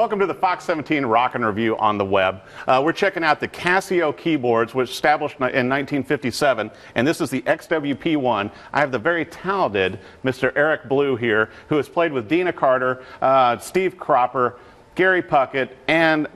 Welcome to the Fox 17 Rockin' Review on the web. We're checking out the Casio keyboards, which established in 1957, and this is the XWP1. I have the very talented Mr. Erik Blue here, who has played with Dina Carter, Steve Cropper, Gary Puckett, and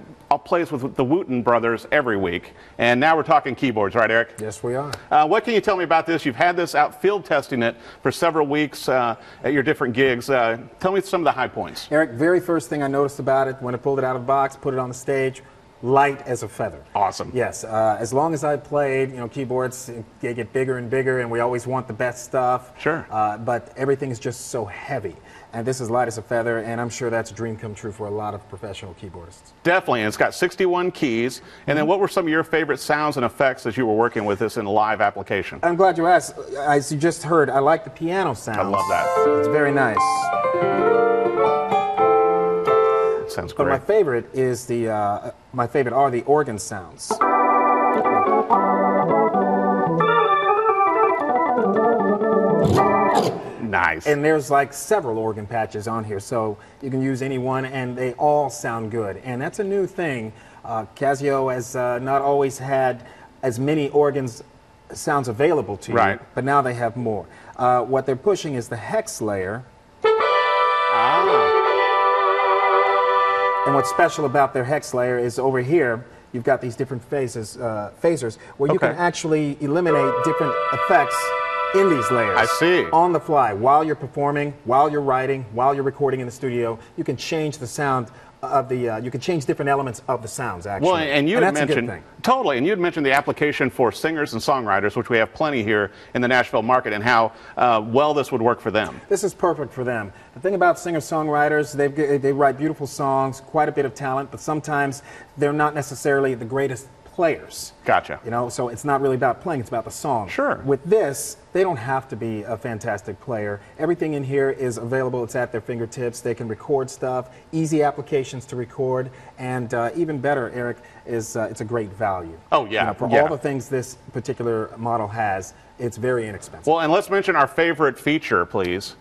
plays with the Wooten brothers every week. And now we're talking keyboards, right, Erik? Yes, we are. What can you tell me about this? You've had this out field testing it for several weeks at your different gigs. Tell me some of the high points. Erik, very first thing I noticed about it when I pulled it out of the box, put it on the stage, light as a feather. Awesome. Yes, as long as I played, you know, keyboards, they get bigger and bigger, and we always want the best stuff. Sure. But everything is just so heavy. And this is light as a feather, and I'm sure that's a dream come true for a lot of professional keyboardists. Definitely, and it's got 61 keys. And then what were some of your favorite sounds and effects as you were working with this in a live application? I'm glad you asked. As you just heard, I like the piano sounds. I love that. It's very nice. Sounds great. But my favorite is my favorite are the organ sounds. Nice. And there's like several organ patches on here, so you can use any one, and they all sound good. And that's a new thing. Casio has not always had as many organs sounds available to you, but now they have more. What they're pushing is the hex layer. And what's special about their hex layer is over here, you've got these different phasers, where you can actually eliminate different effects in these layers. I see. On the fly, while you're performing, while you're writing, while you're recording in the studio, you can change the sound of the, you can change different elements of the sounds, actually. Well, and you had that's mentioned, a good thing. totally, and you had mentioned the application for singers and songwriters, which we have plenty here in the Nashville market, and how well this would work for them. This is perfect for them. The thing about singer-songwriters, they write beautiful songs, quite a bit of talent, but sometimes they're not necessarily the greatest players. Gotcha. You know, so it's not really about playing, it's about the song. Sure. With this, they don't have to be a fantastic player. Everything in here is available, it's at their fingertips. They can record stuff, easy applications to record, and even better, Erik, is it's a great value. Oh, yeah. You know, for all the things this particular model has, it's very inexpensive. Well, and let's mention our favorite feature, please.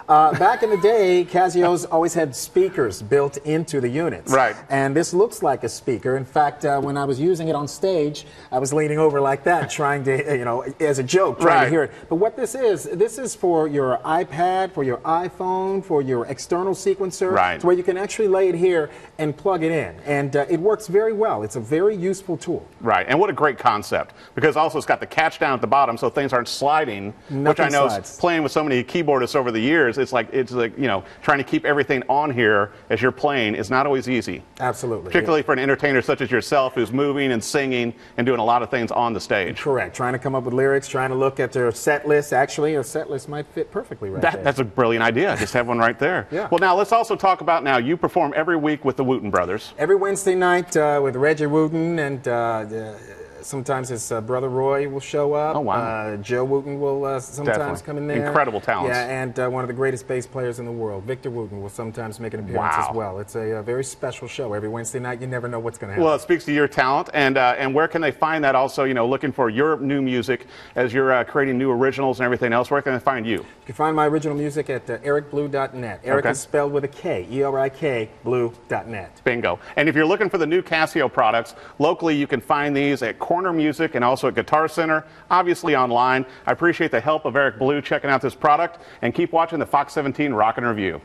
Back in the day, Casio's always had speakers built into the units. Right. And this looks like a speaker. In fact, when I was using it on stage, I was leaning over like that, trying to, you know, as a joke, trying to hear it. But what this is for your iPad, for your iPhone, for your external sequencer. Right. It's where you can actually lay it here and plug it in. And it works very well. It's a very useful tool. Right. And what a great concept. Because also it's got the catch down at the bottom so things aren't sliding. Which I know is playing with so many keyboardists over the years, it's like, you know, trying to keep everything on here as you're playing is not always easy. Absolutely. Particularly for an entertainer such as yourself who's moving and singing and doing a lot of things on the stage. Correct. Trying to come up with lyrics, trying to look at their set list. Actually, a set list might fit perfectly right there. That's a brilliant idea. Just have one right there. Yeah. Well, now let's also talk about now you perform every week with the Wooten brothers. Every Wednesday night with Reggie Wooten, and sometimes his brother Roy will show up. Oh, wow. Joe Wooten will sometimes come in there. Incredible talents. Yeah, and one of the greatest bass players in the world, Victor Wooten, will sometimes make an appearance as well. It's a very special show. Every Wednesday night, you never know what's going to happen. Well, it speaks to your talent, and where can they find that also, you know, looking for your new music as you're creating new originals and everything else? Where can they find you? You can find my original music at erikblue.net. Erik is spelled with a K, E-R-I-K, blue.net. Bingo. And if you're looking for the new Casio products, locally you can find these at Corner Music and also at Guitar Center, obviously online. I appreciate the help of Erik Blue checking out this product, and keep watching the Fox 17 Rockin' Review.